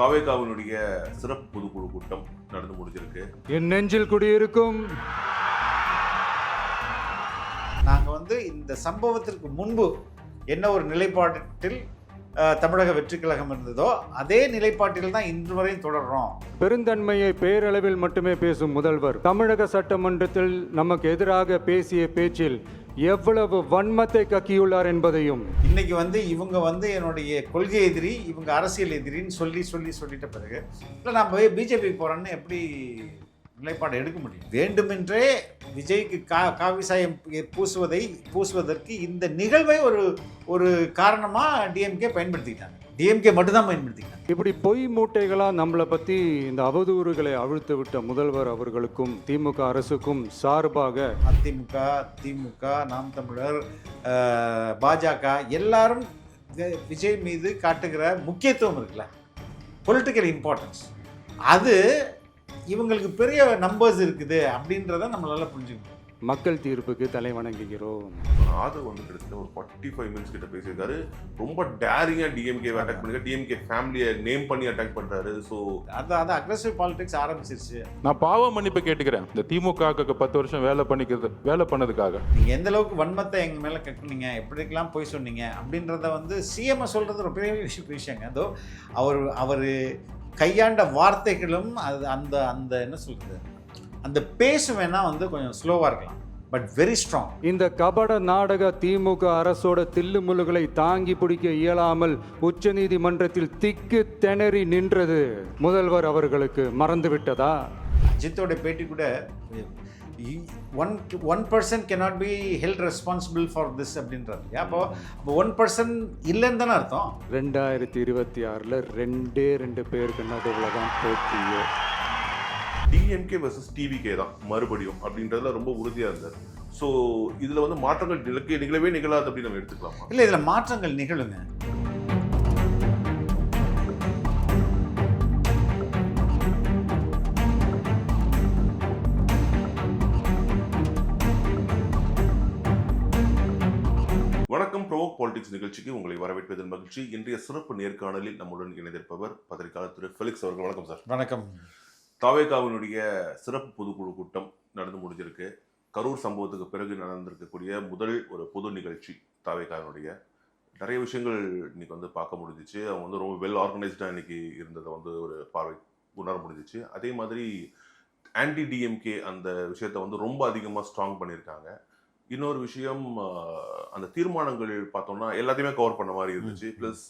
தாவேகாவினுடைய சிறப்பு பொதுக்குழு கூட்டம் நடந்து முடிஞ்சிருக்கு. என் நெஞ்சில் குடியிருக்கும் நாங்கள் இந்த சம்பவத்திற்கு முன்பு என்ன ஒரு நிலைப்பாட்டில் தமிழக வெற்றி கழகம் இருந்ததோ அதே நிலைப்பாட்டில் தான் இன்று வரையும் தொடர்றோம். பெருந்தன்மையை பேரளவில் மட்டுமே பேசும் முதல்வர் தமிழக சட்டமன்றத்தில் நமக்கு எதிராக பேசிய பேச்சில் எவ்வளவு வன்மத்தை கக்கியுள்ளார் என்பதையும் இன்னைக்கு இவங்க என்னுடைய கொள்கை எதிரி, இவங்க அரசியல் எதிரின்னு சொல்லிட்ட பிறகு இல்லை நான் போய் பிஜேபி போகிறேன்னு எப்படி நிலைப்பாடு எடுக்க முடியும்? வேண்டுமென்றே விஜய்க்கு காவி சாயம் பூசுவதற்கு இந்த நிகழ்வை ஒரு காரணமாக டிஎம்கே பயன்படுத்திக்கிட்டாங்க. டிஎம்கே மட்டும்தான் பயன்படுத்திக்கிட்டாங்க. இப்படி பொய் மூட்டைகளாக நம்மளை பற்றி இந்த அவதூறுகளை அவிழ்த்து விட்ட முதல்வர் அவர்களுக்கும் திமுக அரசுக்கும் சார்பாக அதிமுக, திமுக, நாம் தமிழர், பாஜக எல்லாரும் விஜய் மீது காட்டுகிற முக்கியத்துவம் இருக்குல்ல, பொலிட்டிக்கல் இம்பார்ட்டன்ஸ், அது இவங்களுக்கு பெரிய நம்பர்ஸ் இருக்குது அப்படின்றத நம்மளால புரிஞ்சுக்கணும். மக்கள் தீர்ப்புக்கு தலை வணங்குகிறோம். ஆதவ் கிட்டத்தட்ட ஒரு 45 மினிட்ஸ் கிட்ட பேசியிருக்காரு. ரொம்ப டேரிங்கா டிஎம்கே அட்டாக் பண்ணுங்க, டிஎம்கே ஃபேமிலியை நேம் பண்ணி அட்டாக் பண்றாரு. ஸோ அது அக்ரெசிவ் பாலிடிக்ஸ் ஆரம்பிச்சிருச்சு. நான் பாவ மன்னிப்பு கேட்டுக்கிறேன் இந்த திமுகவுக்கு 10 வருஷம் வேலை பண்ணதுக்காக. நீங்க எந்த அளவுக்கு வன்மத்தை எங்க மேல கட்டுனீங்க, எப்படிக்கெல்லாம் போய் சொன்னீங்க அப்படின்றத சிஎம் சொல்றது ஒரு பெரிய விஷயங்க. அதோ அவர் கையாண்ட வார்த்தைகளும் அது அந்த என்ன சொல்றது, அந்த பேசு வேணா கொஞ்சம் ஸ்லோவா இருக்கலாம், பட் வெரி ஸ்ட்ராங். இந்த கபட நாடக திமுக அரசோட தில்லுமுல்லுகளை தாங்கி பிடிக்க இயலாமல் உச்ச நீதிமன்றத்தில் திக்கு திணறி நின்றது முதல்வர் அவர்களுக்கு மறந்துவிட்டதா? அஜித்தோட பேட்டி கூட one person cannot be held responsible for this அப்படின்றது. அப்போ 1% இல்லைன்னு தானே அர்த்தம். 2026 2 பேருக்கு நடுவில் தான் போட்டியோ. டிஎம்கே வர்சஸ் டிவிகே தான் மறுபடியும் அப்படின்றதுல ரொம்ப உறுதியா இருந்தார். ஸோ இதுல மாற்றங்கள் நிகழவே நிகழாது அப்படின்னு நம்ம எடுத்துக்கலாமா? இல்லை, இதுல மாற்றங்கள் நிகழுங்க. வணக்கம், ப்ரோவோக் பாலிடிக்ஸ் நிகழ்ச்சிக்கு உங்களை வரவேற்பதில் மகிழ்ச்சி. இன்றைய சிறப்பு நேர்காணலில் நம்முடன் இணைந்திருப்பவர் பத்திரிகையாளர் திரு ஃபெலிக்ஸ் அவர்கள். வணக்கம் சார். வணக்கம். தாவேகாவினுடைய சிறப்பு பொதுக்குழு கூட்டம் நடந்து முடிஞ்சிருக்கு. கரூர் சம்பவத்துக்கு பிறகு நடந்திருக்கக்கூடிய முதல் ஒரு பொது நிகழ்ச்சி தாவேகாவினுடைய. நிறைய விஷயங்கள் இன்னைக்கு பார்க்க முடிஞ்சிச்சு. அவங்க ரொம்ப வெல் ஆர்கனைஸ்டாக இன்னைக்கு இருந்ததை ஒரு பார்வை உணர முடிஞ்சிச்சு. அதே மாதிரி ஆன்டி டிஎம்கே அந்த விஷயத்த ரொம்ப அதிகமாக ஸ்ட்ராங் பண்ணியிருக்காங்க. இன்னொரு விஷயம், அந்த தீர்மானங்கள் பார்த்தோம்னா எல்லாத்தையுமே கவர் பண்ண மாதிரி இருந்துச்சு. ப்ளஸ்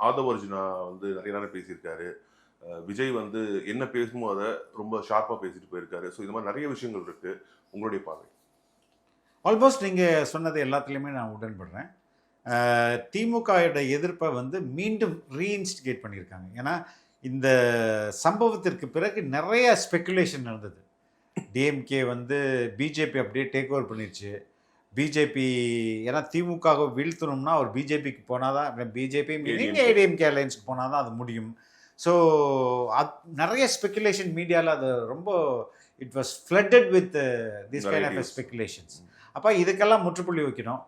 ஆதவ் அர்ஜுனா நிறைய நேரம் பேசியிருக்காரு. விஜய் என்ன பேசணுமோ அதை ரொம்ப ஷார்ப்பாக பேசிட்டு போயிருக்காரு. ஸோ இந்த மாதிரி நிறைய விஷயங்கள் இருக்கு. உங்களுடைய பார்வை? ஆல்மோஸ்ட் நீங்கள் சொன்னது எல்லாத்துலேயுமே நான் உடன்படுறேன். திமுகவோட எதிர்ப்பை மீண்டும் ரீஇன்ஸ்டிகேட் பண்ணியிருக்காங்க. ஏன்னா இந்த சம்பவத்திற்கு பிறகு நிறைய ஸ்பெக்குலேஷன் நடந்தது. டிஎம்கே பிஜேபி அப்படியே டேக் ஓவர் பண்ணிடுச்சு. பிஜேபி ஏன்னா திமுகவை வீழ்த்தணும்னா அவர் பிஜேபிக்கு போனால் தான், பிஜேபி ஏடிஎம்கே அலையன்ஸ்க்கு போனால் தான் அது முடியும். ஸோ நிறைய ஸ்பெக்குலேஷன் மீடியாவில் அது ரொம்ப it was flooded with this kind of speculations. அப்போ இதுக்கெல்லாம் முற்றுப்புள்ளி வைக்கணும்.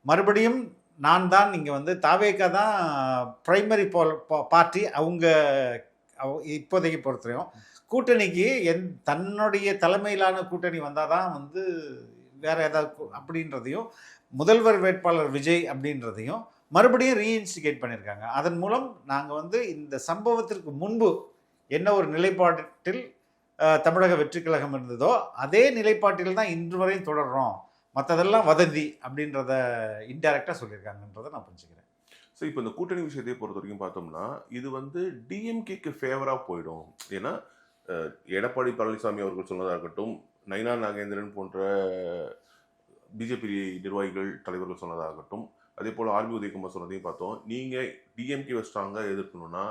மறுபடியும் நான் தான் இங்கே தாவேகா தான் ப்ரைமரி பார்ட்டி. அவங்க இப்போதைக்கு பொறுத்தவரையும் கூட்டணிக்கு தன்னுடைய தலைமையிலான கூட்டணி வந்தால் தான் வேற ஏதாவது அப்படின்றதையும், முதல்வர் வேட்பாளர் விஜய் அப்படின்றதையும் மறுபடியும் ரீஇன்ஸ்டிகேட் பண்ணியிருக்காங்க. அதன் மூலம் நாங்கள் இந்த சம்பவத்திற்கு முன்பு என்ன ஒரு நிலைப்பாட்டில் தமிழக வெற்றி கழகம் இருந்ததோ அதே நிலைப்பாட்டில் தான் இன்று வரையும் தொடர்றோம், மற்றதெல்லாம் வதந்தி அப்படின்றத இன்டைரக்டாக சொல்லியிருக்காங்கன்றதை நான் புரிஞ்சுக்கிறேன். ஸோ இப்போ இந்த கூட்டணி விஷயத்தை பொறுத்த வரைக்கும் பார்த்தோம்னா இது டிஎம்கேக்கு ஃபேவராக போயிடும். ஏன்னா எடப்பாடி பழனிசாமி அவர்கள் சொன்னதாக இருக்கட்டும், நைனா நாகேந்திரன் போன்ற பிஜேபி நிர்வாகிகள் தலைவர்கள் சொன்னதாகட்டும், அதே போல் ஆர்பி உதயகுமார் சொன்னதையும் பார்த்தோம். நீங்கள் டிஎம்கே ஸ்ட்ராங்காக எதிர்க்கணும்னா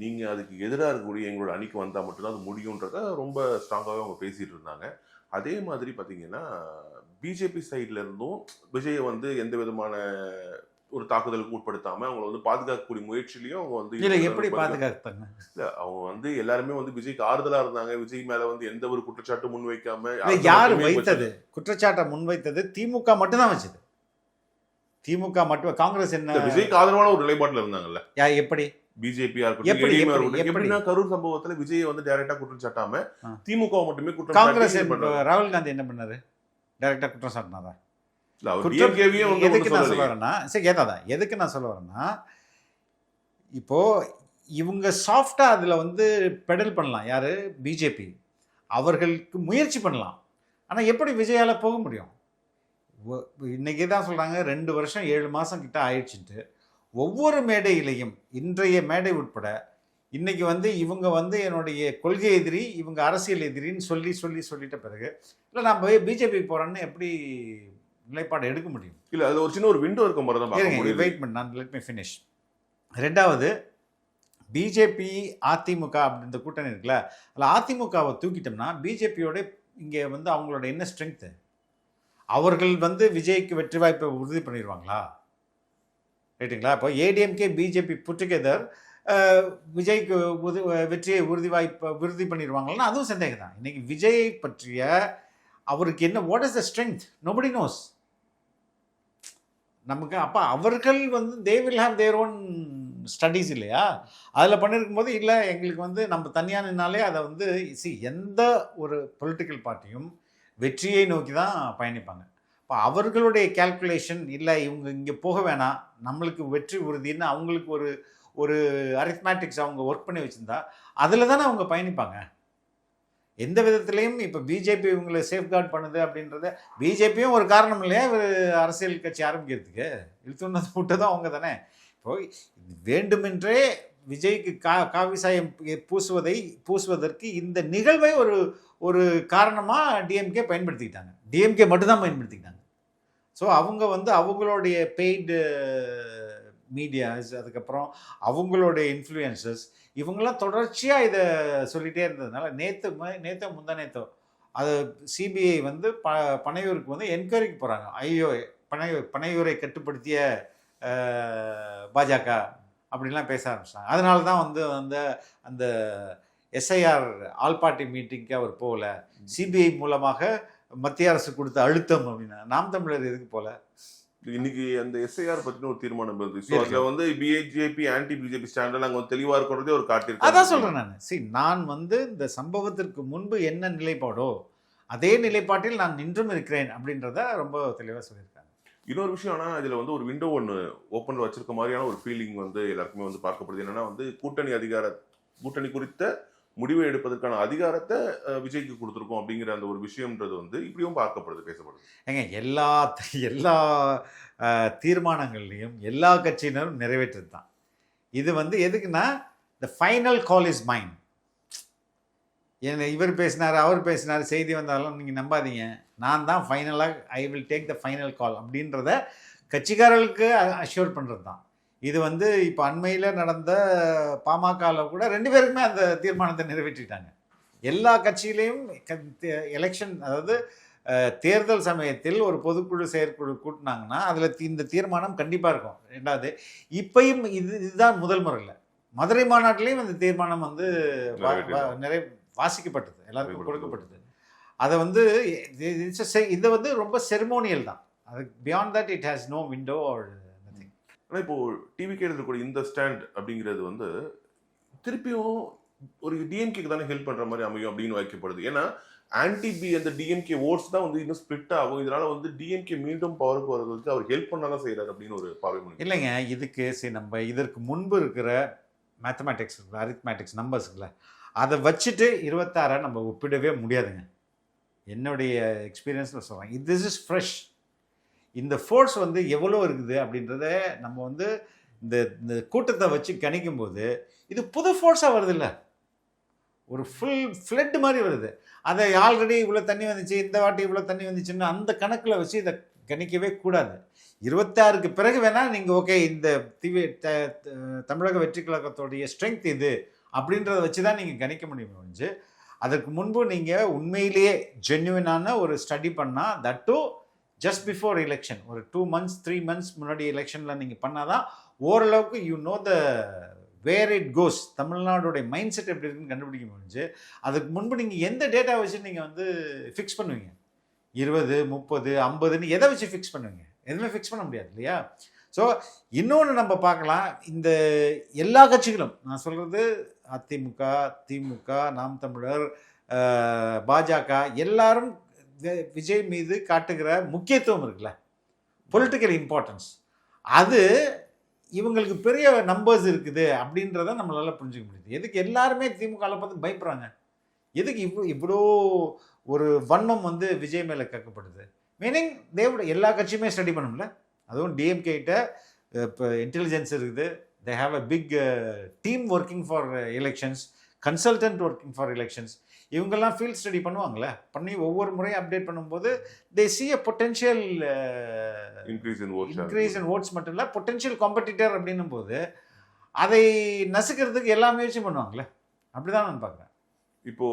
நீங்கள் அதுக்கு எதிராக இருக்கக்கூடிய எங்களோட அணிக்கு வந்தால் மட்டும்தான் அது முடியுன்றத ரொம்ப ஸ்ட்ராங்காகவே அவங்க பேசிகிட்டு இருந்தாங்க. அதே மாதிரி பார்த்தீங்கன்னா பிஜேபி சைட்ல இருந்தும் விஜயை எந்த விதமான ஒரு தாக்குதலுக்கு உட்படுத்தாம அவங்களை பாதுகாக்கக்கூடிய முயற்சியிலையும் அவங்க எப்படி பாதுகாத்தாங்க? இல்ல அவங்க எல்லாருமே விஜய்க்கு ஆறுதலா இருந்தாங்க. விஜய் மேல எந்த ஒரு குற்றச்சாட்டு முன்வைக்காம. யாரு வைத்தது குற்றச்சாட்டை முன்வைத்தது? திமுக மட்டும்தான் வச்சது. திமுக மட்டும். காங்கிரஸ் என்ன விஜய்க்கு ஆதரவான ஒரு நிலைப்பாட்டில் இருந்தாங்கல்ல? எப்படி பிஜேபியா இருக்கட்டும், எப்படி, ADM-ஆ எப்படி, இருக்கட்டும், எப்படி? எப்படின்னா கரூர் சம்பவத்துல விஜயை வந்து டைரக்டா குற்றம் சாட்டாம ஆ. திமுக மட்டுமே குற்றம் காங்கிரஸ் சாட்டி பண்றாங்க. ராகுல் காந்தி என்ன பண்ணாரு? டைரக்டா குற்றம் சாட்டினாரா? இல்ல, அவர் குற்றம் DMK-வையும் வந்து எதுக்கு ஒண்ணும் நான் சொல்ல சொல்லலையே. வரேன்னா, சரி கேட்டாதான் எதுக்கு நான் சொல்ல வரேன்னா, இப்போ இவங்க சாஃப்டா அதுல வந்து பெடல் பண்ணலாம். யாரு? பிஜேபி. அவர்களுக்கு முயற்சி பண்ணலாம். ஆனா எப்படி விஜயால போக முடியும்? இன்னைக்கு தான் சொல்றாங்க 2 வருஷம் 7 மாசம் கிட்ட ஆயிடுச்சுட்டு ஒவ்வொரு மேடையிலையும் இன்றைய மேடை உட்பட இன்னைக்கு வந்து இவங்க வந்து என்னுடைய கொள்கை எதிரி, இவங்க அரசியல் எதிரின்னு சொல்லிட்ட பிறகு இல்லை நான் பிஜேபி போறேன்னு எப்படி நிலைப்பாடு எடுக்க முடியும்? இல்ல அதுல ஒரு சின்ன ஒரு விண்டோ இருக்க மாதிரி தான் பார்க்க முடியுது. வெயிட் பண்ண நான் லெட் மீ ஃபினிஷ். ரெண்டாவது, பிஜேபி அதிமுக அப்படின்ற கூட்டணி இருக்குல்ல, அதில் அதிமுகவை தூக்கிட்டோம்னா பிஜேபியோட இங்கே வந்து அவங்களோட என்ன ஸ்ட்ரென்த்து? அவர்கள் வந்து விஜய்க்கு வெற்றி வாய்ப்பை உறுதி பண்ணிடுவாங்களா? ரைட்டுங்களா? இப்போ ஏடிஎம்கே பிஜேபி புட்டுகெதர் விஜய்க்கு வெற்றியை உறுதி பண்ணிடுவாங்களான்னா அதுவும் சந்தேகம் தான். இன்னைக்கு விஜயை பற்றிய அவருக்கு என்ன, what is the strength? Nobody nose. நமக்கு அப்போ அவர்கள் வந்து they will have their own studies இல்லையா? அதில் பண்ணியிருக்கும் போது இல்லை எங்களுக்கு வந்து நம்ம தனியாக நின்னாலே அதை வந்து எந்த ஒரு பொலிட்டிக்கல் பார்ட்டியும் வெற்றியை நோக்கி தான் பயணிப்பாங்க. இப்போ அவர்களுடைய கேல்குலேஷன் இல்லை இவங்க இங்கே போக வேணாம் நம்மளுக்கு வெற்றி உறுதின்னு அவங்களுக்கு ஒரு அரித்மேட்டிக்ஸ் அவங்க ஒர்க் பண்ணி வச்சுருந்தா அதில் தானே அவங்க பயணிப்பாங்க. எந்த விதத்துலேயும் இப்போ பிஜேபி இவங்களை சேஃப்கார்ட் பண்ணுது அப்படின்றத, பிஜேபியும் ஒரு காரணம் இல்லையா அரசியல் கட்சி ஆரம்பிக்கிறதுக்கு? இழுத்துனது விட்டதும் அவங்க தானே. இப்போ வேண்டுமென்றே விஜய்க்கு காவி சாயம் பூசுவதற்கு இந்த நிகழ்வை ஒரு காரணமாக டிஎம்கே பயன்படுத்திக்கிட்டாங்க. டிஎம்கே மட்டும்தான் பயன்படுத்திக்கிட்டாங்க. ஸோ அவங்க வந்து அவங்களுடைய பெய்டு மீடியாஸ், அதுக்கப்புறம் அவங்களுடைய இன்ஃப்ளூயன்சஸ், இவங்கெல்லாம் தொடர்ச்சியாக இதை சொல்லிகிட்டே இருந்ததுனால நேற்று முந்தானேத்தோ அது சிபிஐ வந்து பனையூருக்கு வந்து என்கொயரிக்கு போகிறாங்க. ஐயோ பனையூரை கட்டுப்படுத்திய பாஜக அப்படின்லாம் பேச ஆரம்பிச்சிட்டாங்க. அதனால தான் வந்து அந்த எஸ்ஐஆர் ஆல் பார்ட்டி மீட்டிங்க்கு அவர் போகல, சிபிஐ மூலமாக மத்திய அரசு கொடுத்த அழுத்தம் அப்படின்னா நாம் தமிழர் எதுக்கு போல? இன்னைக்கு அந்த எஸ்ஐஆர் பத்தின ஒரு தீர்மானம் இருந்துச்சு. ஸோ அதில் வந்து பிஜேபி ஆன்டி பிஜேபி ஸ்டாண்டர்ட் அங்கே தெளிவாக இருக்கிறதே ஒரு காட்டியிருக்காங்க. அதான் சொல்கிறேன் நான். நான் வந்து இந்த சம்பவத்திற்கு முன்பு என்ன நிலைப்பாடோ அதே நிலைப்பாட்டில் நான் நின்றும் இருக்கிறேன் அப்படின்றத ரொம்ப தெளிவாக சொல்லியிருக்காங்க. இன்னொரு விஷயம், ஆனால் இதில் வந்து ஒரு விண்டோ ஒன்று ஓப்பன் வச்சிருக்க மாதிரியான ஒரு ஃபீலிங் வந்து எல்லாருக்குமே வந்து பார்க்கப்படுது. என்னன்னா வந்து கூட்டணி குறித்த முடிவை எடுப்பதற்கான அதிகாரத்தை விஜய்க்கு கொடுத்துருக்கோம் அப்படிங்கிற அந்த ஒரு விஷயம்ன்றது வந்து இப்படியும் பார்க்கப்படுது, பேசப்படுது. ஏங்க எல்லா தீர்மானங்கள்லையும் எல்லா கட்சியினரும் நிறைவேற்றது தான். இது வந்து எதுக்குன்னா the final call is mind. இவர் பேசினார் அவர் பேசினார் செய்தி வந்தாலும் நீங்கள் நம்பாதீங்க, நான் தான் ஃபைனலாக I will take the final கால் அப்படின்றத கட்சிக்காரர்களுக்கு அஷ்யூர் பண்ணுறது தான். இது வந்து இப்போ அண்மையில் நடந்த பாமகவில் கூட 2 பேருக்குமே அந்த தீர்மானத்தை நிறைவேற்றிட்டாங்க. எல்லா கட்சியிலையும் எலெக்ஷன், அதாவது தேர்தல் சமயத்தில் ஒரு பொதுக்குழு செயற்குழு கூட்டினாங்கன்னா அதில் இந்த தீர்மானம் கண்டிப்பாக இருக்கும். ரெண்டாவது, இப்பையும் இதுதான் முதல் முறையில் மதுரை மாநாட்டிலையும் இந்த தீர்மானம் வந்து வாசிக்கப்பட்டது, எல்லாருக்கும் கொடுக்கப்பட்டது. அதை வந்து இது வந்து ரொம்ப செரிமோனியல் தான். அது beyond that it has no window or nothing. ஆனால் இப்போ டிவிக்கு எடுத்துக்கூடிய இந்த ஸ்டாண்ட் அப்படிங்கிறது வந்து திருப்பியும் ஒரு டிஎம்கேக்கு தானே ஹெல்ப் பண்ணுற மாதிரி அமையும் அப்படின்னு வைக்கப்படுது. ஏன்னா அந்த டிஎம்கே ஓட்ஸ் தான் வந்து இன்னும் ஸ்பிளிட் ஆகும். இதனால வந்து டிஎம்கே மீண்டும் பவருக்கு வருவதற்கு அவர் ஹெல்ப் பண்ணாதான் செய்யறாரு அப்படின்னு ஒரு பார்வை. இல்லைங்க, இதுக்கு நம்ம இதற்கு முன்பு இருக்கிற மேத்தமேட்டிக்ஸ் இருக்குல்ல, அரித்மேட்டிக்ஸ் நம்பர்ஸ் இருக்குல்ல, அதை வச்சுட்டு 26 நம்ம ஒப்பிடவே முடியாதுங்க. என்னுடைய எக்ஸ்பீரியன்ஸில் சொல்கிறேன். This is fresh. இந்த ஃபோர்ஸ் வந்து எவ்வளோ இருக்குது அப்படின்றத நம்ம வந்து இந்த கூட்டத்தை வச்சு கணிக்கும் போது இது புது ஃபோர்ஸாக வருது இல்லை, ஒரு ஃபுல் ஃப்ளட் மாதிரி வருது. அதை ஆல்ரெடி இவ்வளோ தண்ணி வந்துச்சு, இந்த வாட்டி இவ்வளோ தண்ணி வந்துச்சுன்னு அந்த கணக்கில் வச்சு இதை கணிக்கவே கூடாது. 26க்கு பிறகு வேணால் நீங்கள் ஓகே இந்த தமிழக வெற்றி கழகத்தோடைய ஸ்ட்ரென்த் இது அப்படின்றத வச்சு தான் நீங்கள் கணிக்க முடியும் முடிஞ்சு. அதற்கு முன்பு நீங்கள் உண்மையிலேயே ஜென்யூனான ஒரு ஸ்டடி பண்ணால், தட் ஜஸ்ட் பிஃபோர் எலெக்ஷன், ஒரு 2 months 3 months முன்னாடி எலெக்ஷனில் நீங்கள் பண்ணால் தான் ஓரளவுக்கு you know the where it goes, தமிழ்நாடுடைய மைண்ட் செட் எப்படி இருக்குன்னு கண்டுபிடிக்க முடிஞ்சு. அதுக்கு முன்பு நீங்கள் எந்த டேட்டா வச்சு நீங்கள் வந்து ஃபிக்ஸ் பண்ணுவீங்க? 20, 30, 50ன்னு எதை வச்சு ஃபிக்ஸ் பண்ணுவீங்க? எதுவுமே ஃபிக்ஸ் பண்ண முடியாது இல்லையா? ஸோ இன்னொன்று நம்ம பார்க்கலாம், இந்த எல்லா கட்சிகளும், நான் சொல்கிறது அதிமுக, திமுக, நாம் தமிழர், பாஜக, எல்லாரும் விஜய் மீது காட்டுகிற முக்கியத்துவம் இருக்குல்ல, பொலிட்டிக்கல் இம்பார்ட்டன்ஸ், அது இவங்களுக்கு பெரிய நம்பர்ஸ் இருக்குது அப்படின்றத நம்மளால புரிஞ்சுக்க முடியுது. எதுக்கு எல்லாருமே திமுகவில் பார்த்து பயப்படுறாங்க? எதுக்கு இவ்வளோ ஒரு வன்மம் வந்து விஜய் மேலே கேட்கப்படுது? மீனிங் தேவோட எல்லா கட்சியுமே ஸ்டடி பண்ணணும்ல. அதுவும் டிஎம்கே கிட்ட இப்போ இன்டெலிஜென்ஸ் இருக்குது, they have a big team working for elections, consultant working for elections. இவங்கெல்லாம் ஃபீல்ட் ஸ்டடி பண்ணுவாங்களே, பண்ணி ஒவ்வொரு முறையும் அப்டேட் பண்ணும்போது they see a potential increase in odds மட்டும் இல்லை, பொட்டென்ஷியல் காம்படிட்டர் அப்படின்னும் போது அதை நசுக்கிறதுக்கு எல்லா முயற்சியும் பண்ணுவாங்களே. அப்படிதான் நான் பார்க்குறேன். இப்போ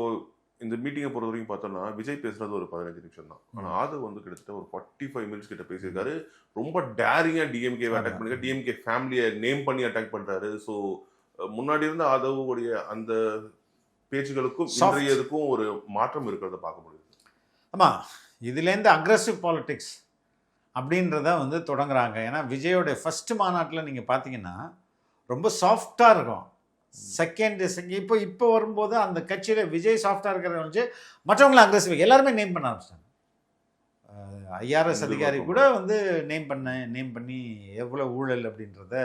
இந்த மீட்டிங்கை பொறுத்த வரைக்கும் பார்த்தோம்னா விஜய் பேசுறது ஒரு 15 நிமிஷம் தான். ஆனால் ஆதவ் வந்து கிட்டத்தட்ட ஒரு 45 மினிட்ஸ் கிட்ட பேசியிருக்காரு. ரொம்ப டேரிங்காக டிஎம்கேவை அட்டாக் பண்ணி டிஎம்கே ஃபேமிலியை நேம் பண்ணி அட்டாக் பண்ணுறாரு. ஸோ முன்னாடி இருந்த ஆதவுடைய அந்த பேச்சுகளுக்கும் இன்றையதுக்கும் ஒரு மாற்றம் இருக்கிறத பார்க்க முடியுது. ஆமாம், இதுலேருந்து அக்ரெசிவ் பாலிடிக்ஸ் அப்படின்றத வந்து தொடங்குறாங்க. ஏன்னா விஜயோடைய ஃபஸ்ட்டு மாநாட்டில் நீங்கள் பார்த்தீங்கன்னா ரொம்ப சாஃப்டாக இருக்கும். இப்போ வரும்போது அந்த கட்சியில் விஜய் சாஃப்டாக இருக்கிறத வச்சு மற்றவங்களும் அக்ரெசிவ் எல்லாருமே நேம் பண்ண ஆரம்பிச்சிட்டாங்க. ஐஆர்எஸ் அதிகாரி கூட வந்து நேம் பண்ணி எவ்வளோ ஊழல் அப்படின்றத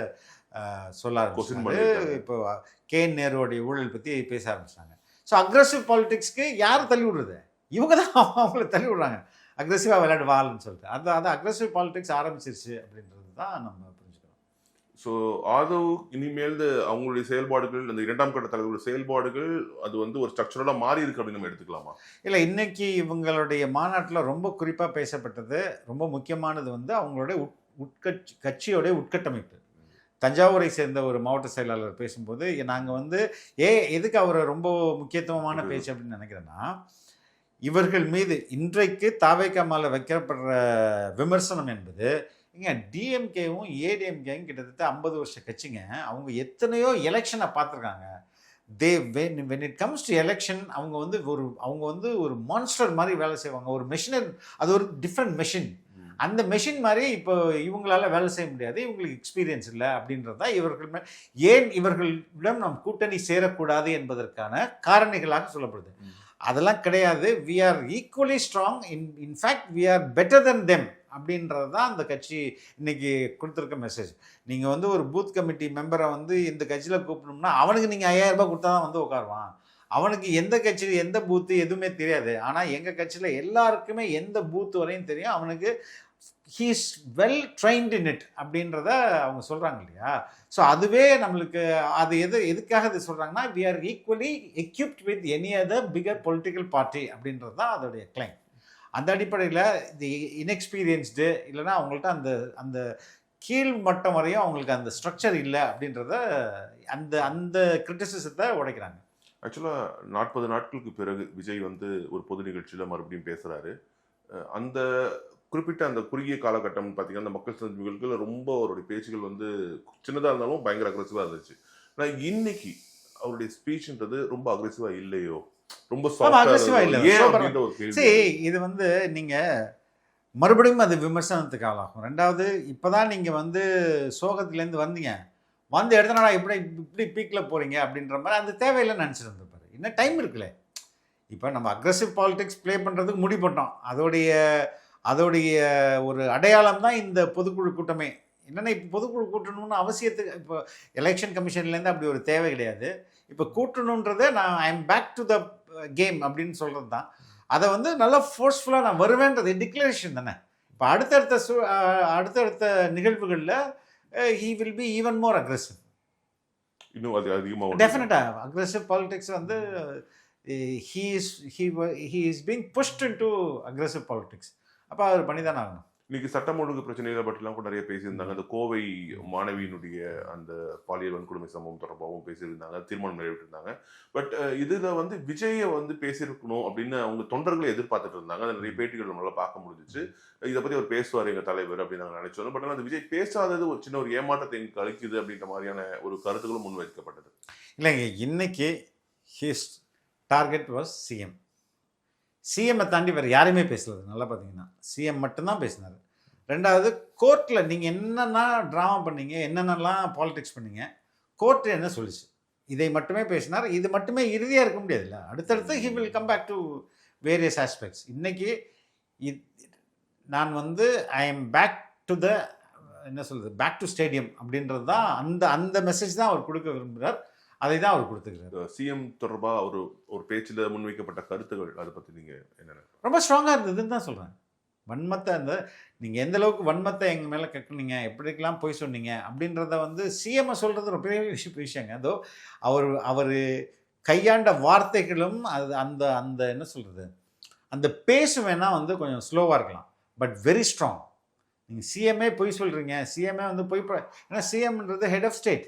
சொல்ல ஆரம்பிச்சாங்க. இப்போ கேஎன் நேருடைய ஊழல் பற்றி பேச ஆரம்பிச்சிட்டாங்க. ஸோ அக்ரெசிவ் பாலிடிக்ஸ்க்கு யார் தள்ளி விடுறது? இவங்க தான் அவங்கள தள்ளி விடுறாங்க, அக்ரெசிவாக விளையாடுவாள்னு சொல்லிட்டு. அது அக்ரெசிவ் பாலிடிக்ஸ் ஆரம்பிச்சிருச்சு அப்படின்றது தான் நம்ம புரிஞ்சுக்கணும். ஸோ ஆதவ் இனிமேல் அவங்களுடைய செயல்பாடுகள், அந்த இரண்டாம் கட்ட தலைவருடைய செயல்பாடுகள் அது வந்து ஒரு ஸ்ட்ரக்சரலாக மாறி இருக்கு அப்படின்னு நம்ம எடுத்துக்கலாமா? இல்லை, இன்னைக்கு இவங்களுடைய மாநாட்டில் ரொம்ப குறிப்பாக பேசப்பட்டது, ரொம்ப முக்கியமானது வந்து அவங்களுடைய கட்சியோடைய உட்கட்டமைப்பு. தஞ்சாவூரை சேர்ந்த ஒரு மாவட்ட செயலாளர் பேசும்போது நாங்கள் வந்து எதுக்கு அவரை ரொம்ப முக்கியத்துவமான பேச்சு அப்படின்னு நினைக்கிறேன்னா, இவர்கள் மீது இன்றைக்கு தாவேகா மேலே வைக்கப்படுற விமர்சனம் என்பது, இங்கே டிஎம்கேவும் ஏடிஎம்கேவும் கிட்டத்தட்ட 50 வருஷ கட்சிங்க. அவங்க எத்தனையோ எலெக்ஷனை பார்த்துருக்காங்க. When it comes to election அவங்க வந்து ஒரு மான்ஸ்டர் மாதிரி வேலை செய்வாங்க. ஒரு மெஷினர், அது ஒரு டிஃப்ரெண்ட் மெஷின். அந்த மெஷின் மாதிரி இப்போ இவங்களால வேலை செய்ய முடியாது, இவங்களுக்கு எக்ஸ்பீரியன்ஸ் இல்லை அப்படின்றது தான் இவர்களிடம் நாம் கூட்டணி சேரக்கூடாது என்பதற்கான காரணிகளாக சொல்லப்படுது. அதெல்லாம் கிடையாது. We are equally strong, in fact we are better than them அப்படின்றது தான் அந்த கட்சி இன்னைக்கு கொடுத்துருக்க மெசேஜ். நீங்கள் வந்து ஒரு பூத் கமிட்டி மெம்பரை வந்து இந்த கட்சியில் கூப்பிடணும்னா அவனுக்கு நீங்கள் 5000 ரூபாய் கொடுத்தா தான் வந்து உட்காருவான். அவனுக்கு எந்த கட்சியில் எந்த பூத்து எதுவுமே தெரியாது. ஆனால் எங்கள் கட்சியில் எல்லாருக்குமே எந்த பூத்து வரையும் தெரியும். அவனுக்கு he's well drained in it அப்படின்றத அவங்க சொல்கிறாங்க இல்லையா. ஸோ அதுவே நம்மளுக்கு அது எதுக்காக இது சொல்கிறாங்கன்னா, we are equally equipped with any other bigger political party அப்படின்றது தான் அதோடைய கிளைம். அந்த அடிப்படையில் இது இன்எக்ஸ்பீரியன்ஸ்டு இல்லைன்னா அவங்கள்ட்ட அந்த கீழ் மட்டம் வரையும் அவங்களுக்கு அந்த ஸ்ட்ரக்சர் இல்லை அப்படின்றத அந்த கிரிட்டிசிசத்தை உடைக்கிறாங்க. ஆக்சுவலாக 40 நாட்களுக்கு பிறகு விஜய் வந்து ஒரு பொது நிகழ்ச்சியில் மறுபடியும் பேசுகிறாரு. அந்த குறிப்பிட்ட அந்த குறுகிய காலகட்டம் பார்த்தீங்கன்னா அந்த மக்கள் சந்திப்புகளுக்கு ரொம்ப அவருடைய பேச்சுகள் வந்து சின்னதாக இருந்தாலும் பயங்கர அக்ரெசிவாக இருந்துச்சு. ஆனால் இன்னைக்கு அவருடைய ஸ்பீச்ன்றது ரொம்ப அக்ரெசிவாக இல்லையோ, ரொம்ப அக்ரெசிவாக இல்லை அப்படின்ற ஒரு கேள்வி. சரி, இது வந்து நீங்கள் மறுபடியும் அது விமர்சனத்துக்கு ஆளாகும். ரெண்டாவது, இப்போ தான் நீங்கள் வந்து சோகத்துலேருந்து வந்தீங்க, வந்து எடுத்தனாடா இப்படி பீக்கில் போகிறீங்க அப்படின்ற மாதிரி அந்த தேவையில்லைன்னு நினச்சிட்டு இருந்திருப்பாரு. இன்னும் டைம் இருக்குல்ல. இப்போ நம்ம அக்ரெசிவ் பாலிடிக்ஸ் ப்ளே பண்ணுறதுக்கு முடிவு பண்ணோம். அதோடைய ஒரு அடையாளம் தான் இந்த பொதுக்குழு கூட்டமே. என்னென்னா இப்போ பொதுக்குழு கூட்டணும்னு அவசியத்துக்கு இப்போ எலெக்ஷன் கமிஷன்லேருந்து அப்படி ஒரு தேவை கிடையாது. இப்போ கூட்டணுன்றதை நான் I am back to the game அப்படின்னு சொல்கிறது தான். அதை வந்து நல்லா ஃபோர்ஸ்ஃபுல்லாக நான் வருவேன்றது டிக்ளரேஷன் தானே. இப்போ அடுத்தடுத்த நிகழ்வுகளில் he will be even more aggressive. இன்னும் அது அதிகமாக டெஃபினட்டாக அக்ரெசிவ் பாலிடிக்ஸ் வந்து he is being pushed into aggressive politics. அப்போ அவர் பண்ணி தானே ஆகணும். இன்னைக்கு சட்டம் ஒழுங்கு பிரச்சனைகளை பற்றிலாம் கூட நிறைய பேசியிருந்தாங்க. அந்த கோவை மாணவியினுடைய அந்த பாலியல் வன்கொடுமை சம்பவம் தொடர்பாகவும் பேசியிருந்தாங்க, தீர்மானம் நிறைவேற்றிருந்தாங்க. பட் இதில் வந்து விஜயை வந்து பேசியிருக்கணும் அப்படின்னு அவங்க தொண்டர்களை எதிர்பார்த்துட்டு இருந்தாங்க. அந்த நிறைய பேட்டிகள் நம்மளால பார்க்க முடிஞ்சிச்சு. இதை பற்றி அவர் பேசுவார் எங்கள் தலைவர் அப்படின்னு நாங்கள் நினைச்சோம். பட் ஆனால் அந்த விஜய் பேசாதது ஒரு சின்ன ஒரு ஏமாற்றத்தை எங்களுக்கு அளிக்குது அப்படின்ற மாதிரியான ஒரு கருத்துக்களும் முன்வைக்கப்பட்டது. இல்லைங்க, இன்னைக்கு ஹிஸ் டார்கெட் வாஸ் சிஎம்ஐ தாண்டி வேறு யாருமே பேசல. நல்லா பார்த்தீங்கன்னா சிஎம் மட்டும்தான் பேசினார். ரெண்டாவது கோர்ட்டில் நீங்கள் என்னென்ன ட்ராமா பண்ணீங்க, என்னென்னலாம் பாலிடிக்ஸ் பண்ணீங்க, கோர்ட்டு என்ன சொல்லுச்சு, இதை மட்டுமே பேசினார். இது மட்டுமே இறுதியாக இருக்க முடியாதுல்ல. அடுத்தடுத்து he will come back to various aspects. இன்னைக்கு நான் வந்து I am back to the என்ன சொல்கிறது, பேக் டு ஸ்டேடியம் அப்படின்றது தான் அந்த மெசேஜ் தான் அவர் கொடுக்க விரும்புகிறார். அதை தான் அவர் கொடுத்துக்கிறார். சிஎம் தொடர்பாக ஒரு பேச்சில் முன்வைக்கப்பட்ட கருத்துகள் அதை பற்றி நீங்கள் என்ன? ரொம்ப ஸ்ட்ராங்காக இருந்ததுன்னு தான் சொல்கிறேன். வன்மத்தை நீங்கள் எந்த அளவுக்கு வன்மத்தை எங்கள் மேலே கக்குனீங்க, எப்படிக்கெல்லாம் போய் சொன்னீங்க அப்படின்றத வந்து சிஎம்ஐ சொல்கிறது ஒரு பெரிய விஷயங்க. அதோ அவர் கையாண்ட வார்த்தைகளும் அது அந்த அந்த என்ன சொல்கிறது, அந்த பேசு வேணால் வந்து கொஞ்சம் ஸ்லோவாக இருக்கலாம், பட் வெரி ஸ்ட்ராங். நீங்கள் சிஎம்ஏ பொய் சொல்கிறீங்க, சிஎம்ஏ வந்து ஏன்னா சிஎம்ன்றது ஹெட் ஆஃப் ஸ்டேட்,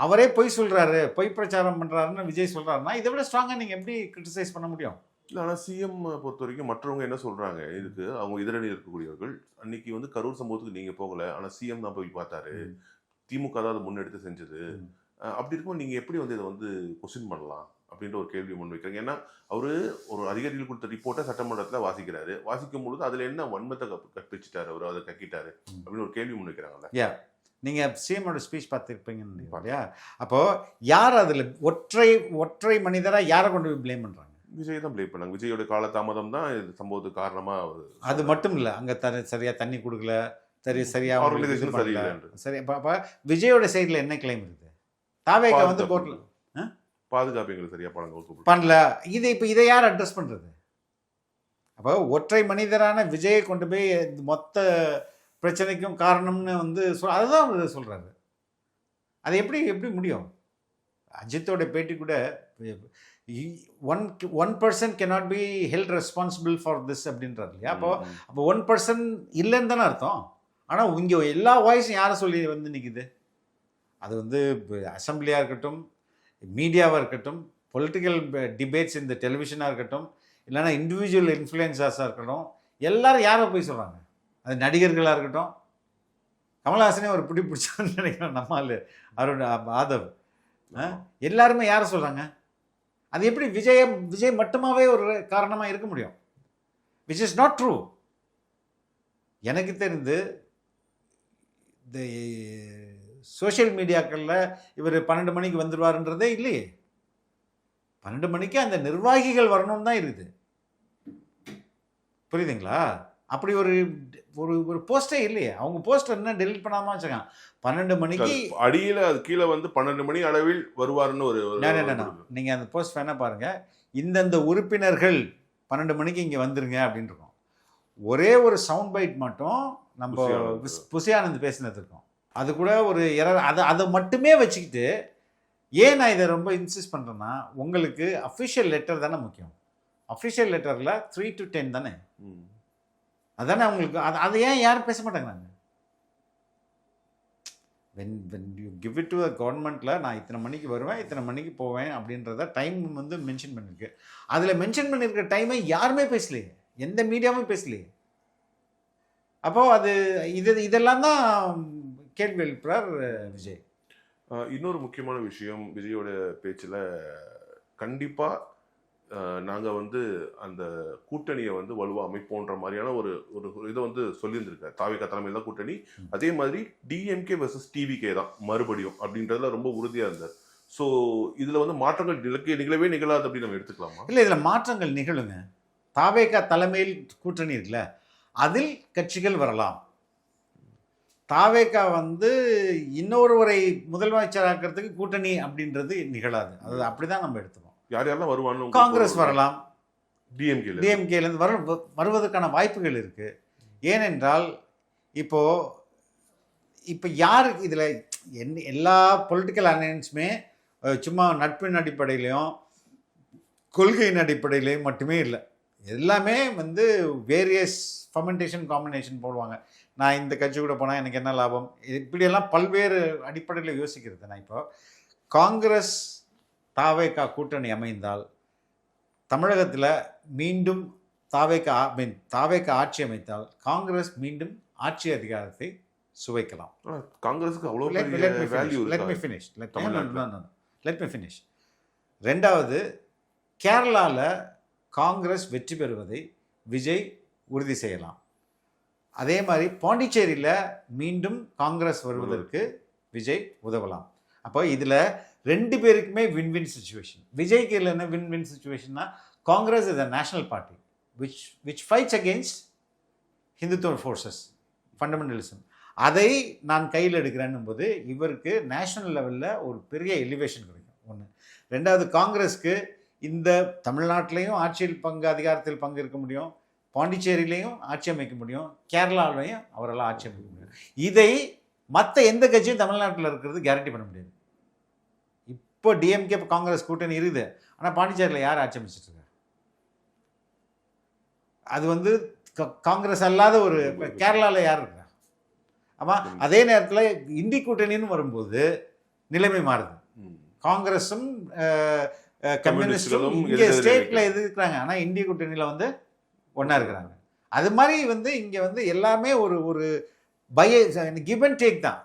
அவரே பொய் சொல்கிறாரு, பொய் பிரச்சாரம் பண்ணுறாருன்னு விஜய் சொல்கிறாருன்னா இதை விட ஸ்ட்ராங்காக நீங்கள் எப்படி கிரிட்டிசைஸ் பண்ண முடியும்? இல்லை, ஆனால் சிஎம் பொறுத்த வரைக்கும் மற்றவங்க என்ன சொல்கிறாங்க இதுக்கு, அவங்க எதிரணியில் இருக்கக்கூடியவர்கள் அன்னைக்கு வந்து கரூர் சம்பவத்துக்கு நீங்கள் போகலை, ஆனால் சிஎம் தான் போய் பார்த்தாரு, திமுக தான் அதை முன்னெடுத்து செஞ்சது, அப்படி இருக்கும்போது நீங்கள் எப்படி வந்து இதை வந்து கொஸ்டின் பண்ணலாம் அப்படின்ற ஒரு கேள்வி முன்வைக்கிறாங்க. ஏன்னா அவர் ஒரு அதிகாரிகள் கொடுத்த ரிப்போர்ட்டை சட்டமன்றத்தில் வாசிக்கிறாரு, வாசிக்கும் பொழுது அதில் என்ன வன்மத்தை கற்பிச்சிட்டாரு, அவர் அதை கக்கிட்டாரு அப்படின்னு ஒரு கேள்வி முன்வைக்கிறாங்கல்ல. யா, நீங்கள் சிஎம்மோட ஸ்பீச் பார்த்துருப்பீங்கன்னு இல்லையா? அப்போது யார் அதில் ஒற்றை மனிதராக யாரை கொண்டு போய் ப்ளேம் பண்ணுறாங்க? விஜய் தான் ப்ளேம் பண்ணாங்க. விஜயோட காலதாமதம் தான் இது சம்பவத்துக்கு காரணமாக. அது மட்டும் இல்லை, அங்கே சரியாக தண்ணி கொடுக்கல, சரியாக ஆர்கனைசேஷன் சரியில்லை. சரி, அப்போ விஜயோட சைடில் என்ன கிளைம் இருக்குது? தாவேகா வந்து கோர்ட்டில் பாதுகாப்பு எங்களுக்கு சரியாக பணம் பண்ணல. இதை யார் அட்ரஸ் பண்ணுறது? அப்போ ஒற்றை மனிதரான விஜயை கொண்டு போய் மொத்த பிரச்சனைக்கும் காரணம்னு வந்து அதுதான் அவர் சொல்கிறாரு. அது எப்படி முடியும்? அஜித்தோட பேட்டி கூட one person cannot be held responsible for this அப்படின்றாரு இல்லையா? அப்போ 1% இல்லைன்னு தானே அர்த்தம். ஆனால் இங்கே எல்லா வாய்ஸும் யாரை சொல்லி வந்து நிற்குது? அது வந்து அசம்பிளியாக இருக்கட்டும், மீடியாவாக இருக்கட்டும், பொலிட்டிக்கல் டிபேட்ஸ் இந்த டெலிவிஷனாக இருக்கட்டும், இல்லைன்னா இண்டிவிஜுவல் இன்ஃப்ளூயன்சர்ஸாக இருக்கட்டும், எல்லாரும் யாரை போய் சொல்கிறாங்க? அது நடிகர்களாக இருக்கட்டும், கமல்ஹாசனே ஒரு பிடிச்சான்னு நினைக்கிறேன், நம்மால் அருண் மாதவ், எல்லாருமே யாரை சொல்கிறாங்க? அது எப்படி விஜய் மட்டுமாவே ஒரு காரணமாக இருக்க முடியும்? Which is not true. எனக்கு தெரிந்து இந்த சோஷியல் மீடியாக்களில் இவர் 12 மணிக்கு வந்துடுவாருன்றதே இல்லையே. 12 மணிக்கு அந்த நிர்வாகிகள் வரணும்னு தான் இருக்குது. புரியுதுங்களா? அப்படி ஒரு ஒரு போஸ்டே இல்லையே. அவங்க போஸ்டர் என்ன டெலிட் பண்ணாமல் வச்சுக்காங்க. 12 மணிக்கு அடியில் அது கீழே வந்து 12 மணி அளவில் வருவார்னு ஒரு நீங்கள் அந்த போஸ்ட் வேணால் பாருங்கள். இந்தந்த உறுப்பினர்கள் 12 மணிக்கு இங்கே வந்துருங்க அப்படின்னு இருக்கும். ஒரே ஒரு சவுண்ட் பைட் மட்டும் நம்ம புசி ஆனந்த் பேசினது இருக்கும். அது கூட ஒரு அதை மட்டுமே வச்சுக்கிட்டு, ஏன் நான் இதை ரொம்ப இன்சிஸ்ட் பண்ணுறேன்னா, உங்களுக்கு அஃபிஷியல் லெட்டர் தானே முக்கியம். அஃபிஷியல் லெட்டரில் 3 to 10 தானே, அதானே அவங்களுக்கு. அதை ஏன் யாரும் பேச மாட்டேங்கிறாங்க? when you give it to a கவர்மெண்ட்டில் நான் இத்தனை மணிக்கு வருவேன், இத்தனை மணிக்கு போவேன் அப்படின்றத டைம் வந்து மென்ஷன் பண்ணியிருக்கு. அதில் மென்ஷன் பண்ணியிருக்கிற டைமை யாருமே பேசலையே, எந்த மீடியாவும் பேசலையே. அப்போது அது இதெல்லாம் தான் கேள்வி எழுப்புறார் விஜய். இன்னொரு முக்கியமான விஷயம், விஜயோட பேச்சில் கண்டிப்பாக நாங்கள் வந்து அந்த கூட்டணியை வந்து வலுவாக அமைப்போன்ற மாதிரியான ஒரு இதை வந்து சொல்லியிருந்திருக்காரு. தாவேகா தலைமையில் தான் கூட்டணி, அதே மாதிரி டிஎம்கே வெர்சஸ் டிவிகே தான் மறுபடியும் அப்படின்றதுல ரொம்ப உறுதியாக இருந்தார். ஸோ இதில் வந்து மாற்றங்கள் நிகழவே நிகழாது அப்படின்னு நம்ம எடுத்துக்கலாமா? இல்லை, இதில் மாற்றங்கள் நிகழுங்க. தாவேகா தலைமையில் கூட்டணி இருக்குல்ல, அதில் கட்சிகள் வரலாம். தாவேகா வந்து இன்னொருவரை முதலமைச்சராக்கிறதுக்கு கூட்டணி அப்படின்றது நிகழாது. அது அப்படி தான் நம்ம எடுத்துக்கோம். யாரெல்லாம் வருவான்னு காங்கிரஸ் வரலாம், டிஎம்கேலேருந்து வருவதற்கான வாய்ப்புகள் இருக்குது. ஏனென்றால் இப்போ யார் இதில் எல்லா பொலிட்டிக்கல் அலையன்ஸுமே சும்மா நட்பின் அடிப்படையிலையும் கொள்கையின் அடிப்படையிலையும் மட்டுமே இல்லை. எல்லாமே வந்து வேரியஸ் ஃபர்மெண்டேஷன் காம்பினேஷன் போடுவாங்க. நான் இந்த கட்சி கூட போனால் எனக்கு என்ன லாபம், இப்படியெல்லாம் பல்வேறு அடிப்படையில் யோசிக்கிறது. நான் இப்போ காங்கிரஸ் தாவேகா கூட்டணி அமைந்தால் தமிழகத்தில் மீண்டும் தாவேகா ஆட்சி அமைத்தால் காங்கிரஸ் மீண்டும் ஆட்சி அதிகாரத்தை சுவைக்கலாம். காங்கிரஸுக்கு அவ்வளோ லெட் மீ ஃபினிஷ். ரெண்டாவது, கேரளாவில் காங்கிரஸ் வெற்றி பெறுவதை விஜய் உறுதி செய்யலாம். அதே மாதிரி பாண்டிச்சேரியில் மீண்டும் காங்கிரஸ் வருவதற்கு விஜய் உதவலாம். அப்போ இதில் 2 பேருக்குமே வின்-வின் சுச்சுவேஷன். விஜய்க்கு இல்லை என்ன வின்-வின் சுச்சுவேஷன்னா, Congress is a national party which fights against Hindutva forces, fundamentalism. அதை நான் கையில் எடுக்கிறேன்னும் போது இவருக்கு நேஷனல் லெவலில் ஒரு பெரிய எலிவேஷன் கிடைக்கும். ஒன்று. 2வது, காங்கிரஸ்க்கு இந்த தமிழ்நாட்டிலையும் அதிகாரத்தில் பங்கு இருக்க முடியும், பாண்டிச்சேரியிலையும் ஆட்சி அமைக்க முடியும், கேரளாவிலையும் அவரால் ஆட்சி அமைக்க முடியும். இதை மற்ற எந்த கட்சியும் தமிழ்நாட்டில் இருக்கிறது கேரண்டி பண்ண முடியாது. இப்போ டிஎம்கே காங்கிரஸ் கூட்டணி இருக்குது, ஆனால் பாண்டிச்சேரியில் யார் ஆட்சி அமைச்சிட்டு இருக்கா? அது வந்து காங்கிரஸ் அல்லாத ஒரு கேரளாவில் யார் இருக்கா? ஆமாம். அதே நேரத்தில் இந்தி கூட்டணின்னு வரும்போது நிலைமை மாறுது. காங்கிரஸும் கம்யூனிஸ்டும் இங்கே ஸ்டேட்டில் எதிர்க்கிறாங்க, ஆனால் இந்திய கூட்டணியில் வந்து ஒன்றா இருக்கிறாங்க. அது மாதிரி வந்து இங்கே வந்து எல்லாமே ஒரு கிவ் அண்ட் டேக் தான்.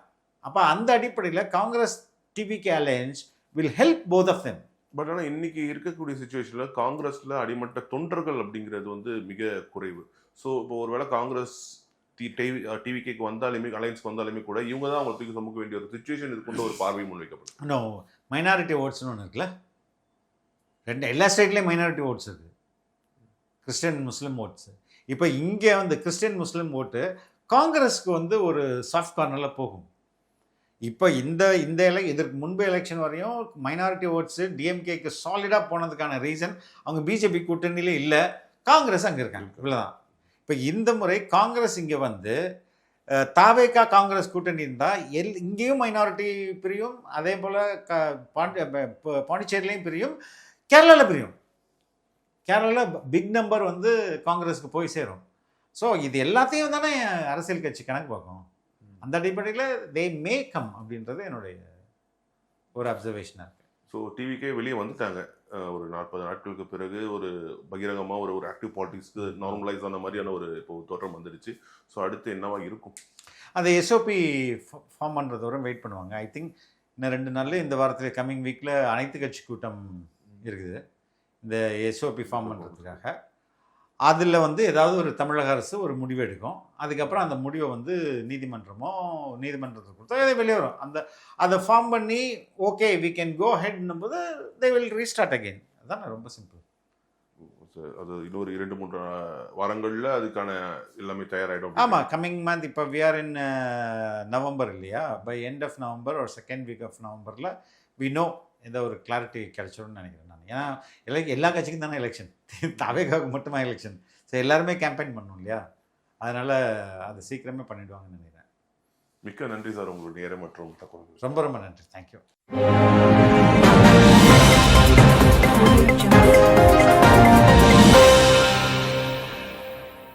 அப்போ அந்த அடிப்படையில் Congress TVK alliance will help both of them. But ஆனால் இன்னைக்கு இருக்கக்கூடிய சுச்சுவேஷனில் காங்கிரஸில் அடிமட்ட தொண்டர்கள் அப்படிங்கிறது வந்து மிக குறைவு. ஸோ இப்போ ஒருவேளை காங்கிரஸ் டிவிகேக்கு வந்தாலுமே, அலையன்ஸ்க்கு வந்தாலுமே கூட இவங்க தான் அவங்க தூக்கி சுமக்க வேண்டிய ஒரு சுச்சுவேஷன் இதுக்குள்ள ஒரு பார்வை முன்வைக்கப்படும். இன்னும் மைனாரிட்டி ஓட்ஸ்னு ஒன்று இருக்குல்ல, எல்லா ஸ்டேட்லேயும் மைனாரிட்டி ஓட்ஸ் இருக்குது, கிறிஸ்டியன் முஸ்லீம் ஓட்ஸு. இப்போ இங்கே வந்து கிறிஸ்டியன் முஸ்லீம் ஓட்டு காங்கிரஸ்க்கு வந்து ஒரு சாஃப்ட் கார்னரில் போகும். இப்போ இதற்கு முன்பு எலெக்ஷன் வரையும் மைனாரிட்டி ஓட்ஸு டிஎம்கேக்கு சாலிடாக போனதுக்கான ரீசன் அவங்க பிஜேபி கூட்டணியிலே இல்லை, காங்கிரஸ் அங்கே இருக்காங்க, இவ்வளோதான். இப்போ இந்த முறை காங்கிரஸ் இங்கே வந்து தாவேகா காங்கிரஸ் கூட்டணி இருந்தால் இங்கேயும் மைனாரிட்டி பிரியும், அதே போல் பாண்டிச்சேரியிலையும் பிரியும், கேரளாவில் பிரியும். கேரளாவில் பிக் நம்பர் வந்து காங்கிரஸுக்கு போய் சேரும். ஸோ இது எல்லாத்தையும் தானே அரசியல் கட்சி கணக்கு பார்க்கும். அந்த அடிப்படையில் தே மே கம் அப்படின்றது என்னுடைய ஒரு அப்சர்வேஷனாக இருக்குது. ஸோ டிவிக்கே வெளியே வந்துட்டாங்க. ஒரு 40 நாட்களுக்கு பிறகு ஒரு பகிரங்கமாக ஒரு ஆக்டிவ் பாலிட்டிக்ஸ்க்கு நார்மலைஸ் ஆன மாதிரியான ஒரு இப்போ தோற்றம் வந்துடுச்சு. ஸோ அடுத்து என்னவா இருக்கும்? அந்த எஸ்ஓபி ஃபார்ம் பண்ணுறது வரை வெயிட் பண்ணுவாங்க. ஐ திங்க் இன்னும் 2 நாளில் இந்த வாரத்தில் கம்மிங் வீக்கில் அனைத்து கட்சி கூட்டம் இருக்குது இந்த எஸ்ஓபி ஃபார்ம் பண்ணுறதுக்காக. அதில் வந்து ஏதாவது ஒரு தமிழக அரசு ஒரு முடிவு எடுக்கும். அதுக்கப்புறம் அந்த முடிவை வந்து நீதிமன்றத்துக்கு கொடுத்தா அதை வெளியே வரும். அதை ஃபார்ம் பண்ணி ஓகே வி கேன் கோ ஹெட்னும் போது தே வில் ரீஸ்டார்ட் அகெயின். அதுதான் ரொம்ப சிம்பிள். அது இன்னொரு 2-3 வாரங்களில் அதுக்கான எல்லாமே தயாராகிடும். ஆமாம், கம்மிங் மந்த். இப்போ வி ஆர் இன் நவம்பர் இல்லையா? பை எண்ட் ஆஃப் நவம்பர் ஒரு செகண்ட் வீக் ஆஃப் நவம்பரில் வி நோ எந்த ஒரு கிளாரிட்டி கிடைச்சிடும்னு நினைக்கிறேன் நான். ஏன்னா எல்லா கட்சிக்கும் தானே எலெக்ஷன், தாவேகாவுக்கு மட்டுமா எலெக்ஷன்? ஸோ எல்லாருமே கேம்பெயின் பண்ணணும் இல்லையா? அதனால் அது சீக்கிரமே பண்ணிவிடுவாங்கன்னு நினைக்கிறேன். மிக்க நன்றி சார், உங்களுடைய நேரம் மற்றும் தகவல். ரொம்ப ரொம்ப நன்றி. தேங்க்யூ.